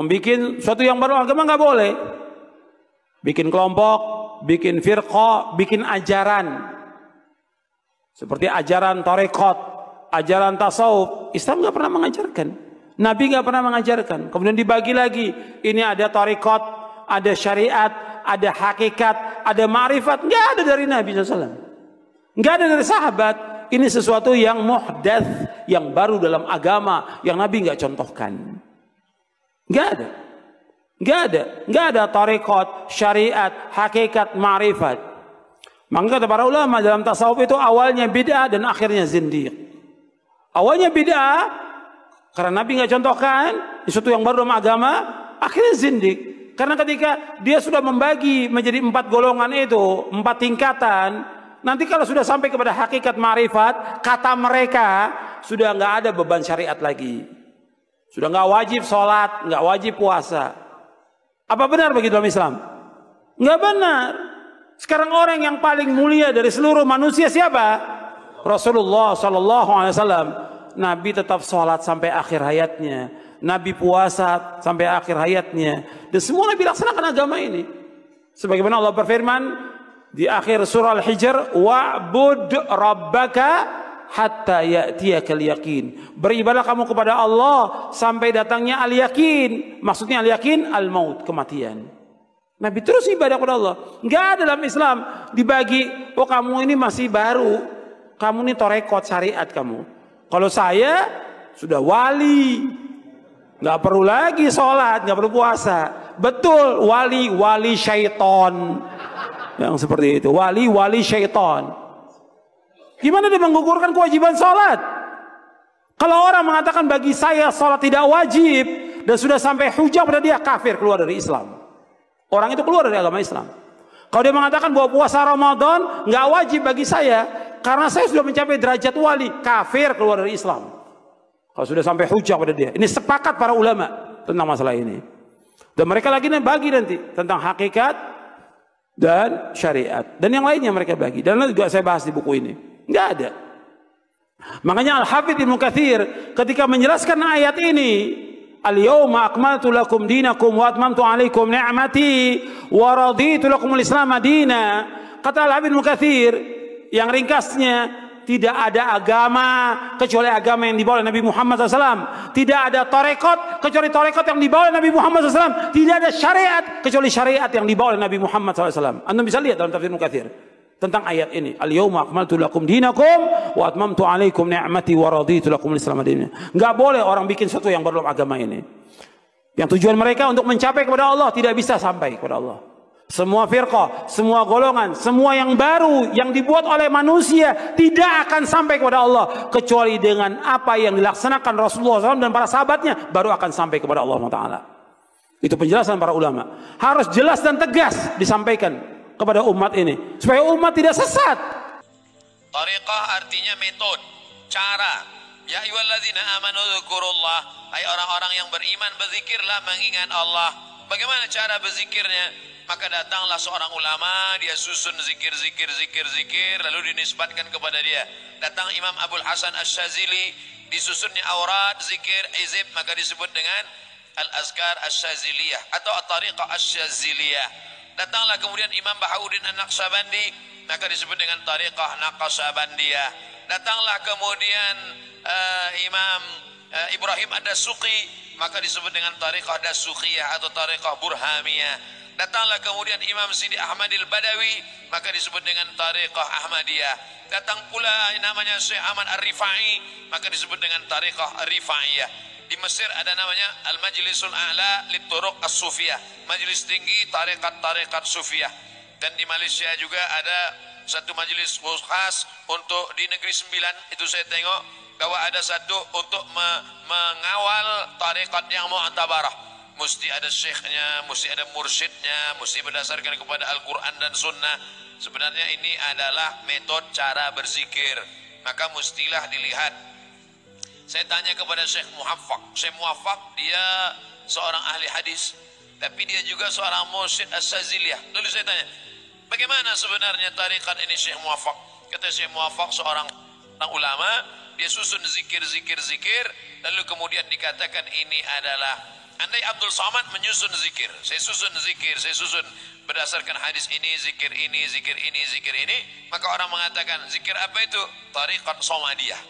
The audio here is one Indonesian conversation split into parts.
Membikin suatu yang baru agama nggak boleh. Bikin kelompok, bikin firqah, bikin ajaran. Seperti ajaran tarekat, ajaran tasawuf. Islam nggak pernah mengajarkan. Nabi nggak pernah mengajarkan. Kemudian dibagi lagi. Ini ada tarekat, ada syariat, ada hakikat, ada ma'rifat. Nggak ada dari Nabi SAW. Nggak ada dari sahabat. Ini sesuatu yang muhdats, yang baru dalam agama, yang Nabi nggak contohkan. Nggak ada. Nggak ada. Nggak ada tarekat, syariat, hakikat, ma'rifat. Maka kata para ulama dalam tasawuf itu awalnya bid'ah dan akhirnya zindiq. Awalnya bid'ah karena Nabi nggak contohkan, sesuatu yang baru dalam agama, akhirnya zindiq. Karena ketika dia sudah membagi menjadi 4 golongan itu, 4 tingkatan, nanti kalau sudah sampai kepada hakikat ma'rifat, kata mereka sudah nggak ada beban syariat lagi. Sudah nggak wajib sholat, nggak wajib puasa. Apa benar begitu dalam Islam? Nggak benar. Sekarang orang yang paling mulia dari seluruh manusia siapa? Rasulullah Sallallahu Alaihi Wasallam. Nabi tetap sholat sampai akhir hayatnya. Nabi puasa sampai akhir hayatnya. Dan semua Nabi laksanakan agama ini. Sebagaimana Allah berfirman di akhir surah Al-Hijr, wa'bud rabbaka hatta ya'tiyakal yaqin. Beribadah kamu kepada Allah sampai datangnya al-yaqin. Maksudnya al-yaqin al-maut, kematian. Nabi terus ibadah kepada Allah. Enggak ada dalam Islam dibagi, oh kamu ini masih baru, kamu ini tarekat syariat kamu. Kalau saya sudah wali, nggak perlu lagi sholat, nggak perlu puasa. Betul, wali syaiton yang seperti itu, wali syaiton. Gimana dia menggugurkan kewajiban sholat? Kalau orang mengatakan bagi saya sholat tidak wajib dan sudah sampai hujah pada dia, kafir, keluar dari Islam. Orang itu keluar dari agama Islam. Kalau dia mengatakan bahwa puasa Ramadan nggak wajib bagi saya karena saya sudah mencapai derajat wali, kafir, keluar dari Islam. Kalau sudah sampai hujah pada dia. Ini sepakat para ulama tentang masalah ini. Dan mereka lagi bagi nanti tentang hakikat dan syariat. Dan yang lainnya mereka bagi. Dan juga saya bahas di buku ini. Nggak ada. Makanya Al-Hafidz Ibnu Katsir ketika menjelaskan ayat ini, al-yawma akmaltu lakum dinakum wa atmamtu alaikum ni'mati wa raditu lakumul Islam madina. Kata Al-Hafidz Ibnu Katsir yang ringkasnya, tidak ada agama kecuali agama yang dibawa oleh Nabi Muhammad SAW. Tidak ada tarekat kecuali tarekat yang dibawa oleh Nabi Muhammad SAW. Tidak ada syariat kecuali syariat yang dibawa oleh Nabi Muhammad SAW. Anda bisa lihat dalam tafsir Ibnu Katsir tentang ayat ini. Al-yawma akmaltu lakum dinakum wa atmamtu alaikum ni'mati wa raditu lakumul Islam madina. Enggak boleh orang bikin sesuatu yang baru dalam agama ini. Yang tujuan mereka untuk mencapai kepada Allah tidak bisa sampai kepada Allah. Semua firqah, semua golongan, semua yang baru yang dibuat oleh manusia tidak akan sampai kepada Allah kecuali dengan apa yang dilaksanakan Rasulullah SAW dan para sahabatnya, baru akan sampai kepada Allah Taala. Itu penjelasan para ulama. Harus jelas dan tegas disampaikan kepada umat ini supaya umat tidak sesat. Tariqah artinya metode, cara. Ya ayyuhalladzina amanu dzkurullah, hai orang-orang yang beriman, berzikirlah mengingat Allah. Bagaimana cara berzikirnya? Maka datanglah seorang ulama, dia susun zikir, lalu dinisbatkan kepada dia. Datang Imam Abul Hasan Asy-Syadzili, disusunnya aurat, zikir, hizib, maka disebut dengan Al-Azkar Asy-Syadziliyah atau At-Tariqah Asy-Syadziliyah. Datanglah kemudian Imam Bahauddin An-Naqsabandi, maka disebut dengan Tariqah Naqsabandiyah. Datanglah kemudian Imam Ibrahim Ad-Dasuqi, maka disebut dengan Tariqah Dasuqiyah atau Tariqah Burhamiyah. Datanglah kemudian Imam Sidi Ahmadil Badawi, maka disebut dengan Tariqah Ahmadiyah. Datang pula namanya Syekh Ahmad Ar-Rifai, maka disebut dengan Tariqah Ar-Rifaiyah. Di Mesir ada namanya Al-Majlisul A'la Lit-Turuq As-Sufiyah, majelis tinggi tarekat-tarekat Sufiyah. Dan di Malaysia juga ada satu majelis khas untuk di Negeri Sembilan, itu saya tengok bahwa ada satu untuk mengawal tarekat yang mu'tabarah. Mesti ada syekhnya, mesti ada mursyidnya, mesti berdasarkan kepada Al-Quran dan Sunnah. Sebenarnya ini adalah metode cara berzikir, maka mestilah dilihat. Saya tanya kepada Syekh Muwaffaq. Syekh Muwaffaq dia seorang ahli hadis, tapi dia juga seorang mursyid As-Syadziliyah. Lalu saya tanya, bagaimana sebenarnya tarikat ini Syekh Muwaffaq? Kata Syekh Muwaffaq seorang ulama, dia susun zikir, lalu kemudian dikatakan ini adalah Andai Abdul Somad menyusun zikir, saya susun zikir, saya susun berdasarkan hadis ini, zikir ini, zikir ini, zikir ini, maka orang mengatakan zikir apa itu? Tariqat Somadiyah.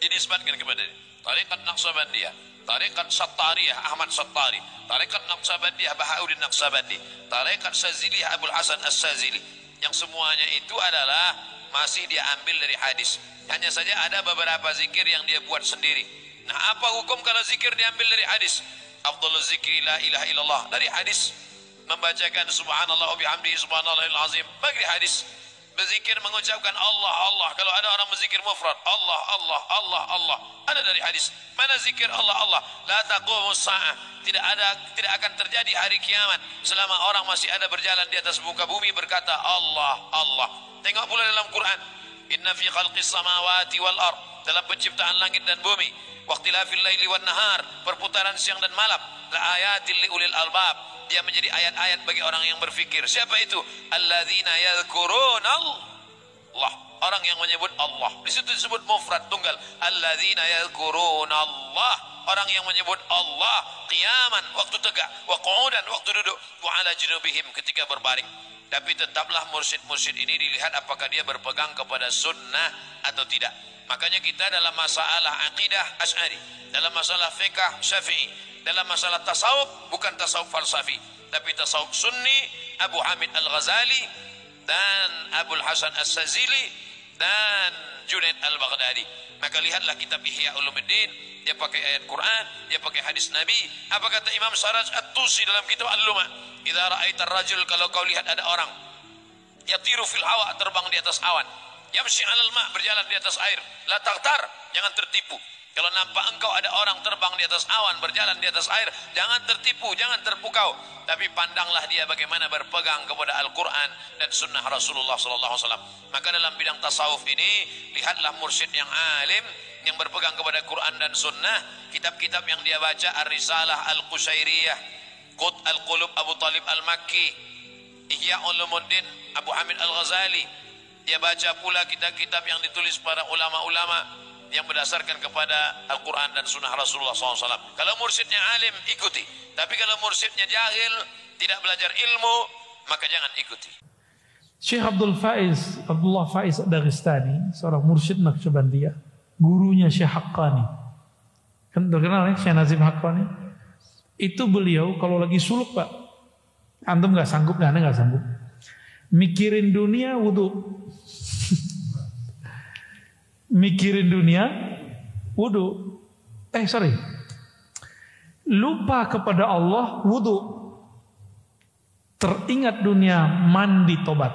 Dinisbatkan kepada dia. Tariqat Naqsabandiyah, Tariqat Sattariyah Ahmad Sattari, Tariqat Naqsabandiyah Bahauddin Naqsabandi, Tariqat Saziliyah Abdul Hasan As-Sazili. Yang semuanya itu adalah masih dia ambil dari hadis. Hanya saja ada beberapa zikir yang dia buat sendiri. Nah, apa hukum kalau zikir diambil dari hadis? Afdhalul zikri la ilaha illallah, dari hadis. Membacakan subhanallah wa bihamdihi subhanallahil azim, bagi hadis. Berzikir mengucapkan Allah Allah, kalau ada orang berzikir mufrad Allah Allah Allah Allah, ada dari hadis. Mana zikir Allah Allah? La taqumus saah, tidak akan terjadi hari kiamat selama orang masih ada berjalan di atas muka bumi berkata Allah Allah. Tengok pula dalam Quran, inna fi khalqis samawati wal ard, dalam penciptaan langit dan bumi, waqtilafil laili wan nahar, perputaran siang dan malam, la ayatil liulil albab, dia menjadi ayat-ayat bagi orang yang berfikir. Siapa itu? Alladzina yadhkuruna Allah, orang yang menyebut Allah. Di situ disebut mufrad tunggal, alladzina yadhkuruna Allah, orang yang menyebut Allah qiyaman, waktu tegak, wa qu'udan, waktu duduk, wa ala junubihim, ketika berbaring. Tapi tetaplah mursyid-mursyid ini dilihat apakah dia berpegang kepada sunnah atau tidak. Makanya kita dalam masalah akidah Asy'ari, dalam masalah fiqh Syafi'i, dalam masalah tasawuf bukan tasawuf falsafi, tapi tasawuf sunni, Abu Hamid Al-Ghazali dan Abul Hasan As-Sazili dan Junaid Al-Baghdadi. Maka lihatlah kitab Ihya Ulumuddin, dia pakai ayat Quran, dia pakai hadis Nabi. Apa kata Imam Saraj At-Tusi dalam kitab Al-Luma? Idza ra'aita ar-rajul, kalau kau lihat ada orang yatiru fil hawa, terbang di atas awan, yamshi 'alal ma', berjalan di atas air, la taghtar, jangan tertipu. Kalau nampak engkau ada orang terbang di atas awan, berjalan di atas air, jangan tertipu, jangan terpukau, tapi pandanglah dia bagaimana berpegang kepada Al-Quran dan sunnah Rasulullah SAW. Maka dalam bidang tasawuf ini, lihatlah mursyid yang alim, yang berpegang kepada Quran dan sunnah. Kitab-kitab yang dia baca, Ar-Risalah Al-Qushairiyah, Qut Al-Qulub Abu Talib Al-Makki, Ihya Ulumuddin Abu Hamid Al-Ghazali. Dia baca pula kitab-kitab yang ditulis para ulama-ulama yang berdasarkan kepada Al-Quran dan sunnah Rasulullah SAW. Kalau mursyidnya alim, ikuti. Tapi kalau mursyidnya jahil, tidak belajar ilmu, maka jangan ikuti. Syekh Abdullah Faiz Dagestani, seorang mursyid Naqsyabandiyah, gurunya Syekh Haqqani. Kan terkenal ya, Syekh Nazim Haqqani. Itu beliau kalau lagi suluk, Pak, antum gak sanggup, anda gak sanggup, mikirin dunia wudu. Mikirin dunia wudu. Lupa kepada Allah wudu. Teringat dunia mandi tobat.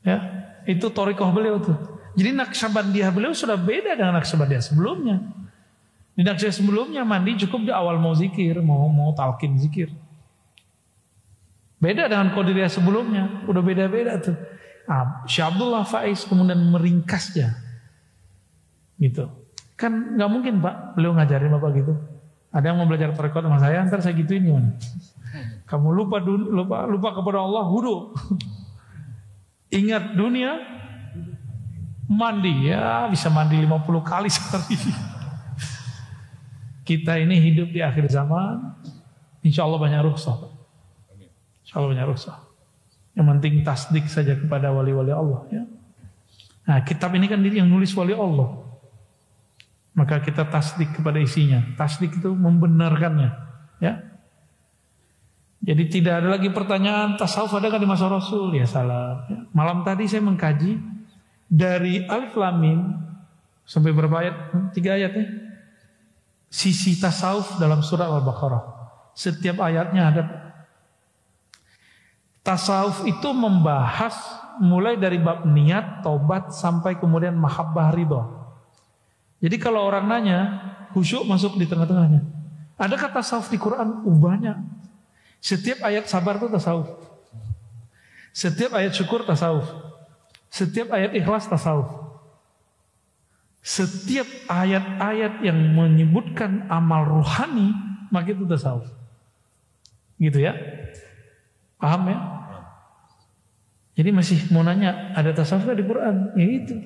Ya, itu thariqah beliau tuh. Jadi Naqsyabandiyah beliau sudah beda dengan Naqsyabandiyah sebelumnya. Di Naqsyabandiyah sebelumnya mandi cukup di awal mau zikir, mau talqin zikir. Beda dengan Qadiriyah sebelumnya, udah beda-beda tuh. Syekh Abdullah Faiz kemudian meringkasnya gitu. Kan gak mungkin Pak beliau ngajarin Bapak gitu. Ada yang mau belajar thariqah sama saya, ntar saya gituin gimana? Kamu lupa kepada Allah, wudu. Ingat dunia, mandi. Ya bisa mandi 50 kali sehari. Kita ini hidup di akhir zaman, insya Allah banyak rukhsah Pak. Insya Allah banyak rukhsah. Yang penting tasdik saja kepada wali-wali Allah ya. Nah, kitab ini kan yang nulis wali Allah. Maka kita tasdik kepada isinya. Tasdik itu membenarkannya ya. Jadi tidak ada lagi pertanyaan tasawuf ada kan di masa Rasul, ya salah ya. Malam tadi saya mengkaji dari Alif Lam Mim sampai berapa ayat? 3 ayat ya. Sisi tasawuf dalam surah Al-Baqarah. Setiap ayatnya ada. Tasawuf itu membahas mulai dari bab niat, taubat sampai kemudian mahabbah ridha. Jadi kalau orang nanya, khusyuk masuk di tengah-tengahnya. Adakah tasawuf di Quran? Banyak. Setiap ayat sabar itu tasawuf. Setiap ayat syukur tasawuf. Setiap ayat ikhlas tasawuf. Setiap ayat-ayat yang menyebutkan amal ruhani, maka itu tasawuf. Gitu ya. Paham ya? Jadi masih mau nanya, ada tasawuf di Quran? Ya itu.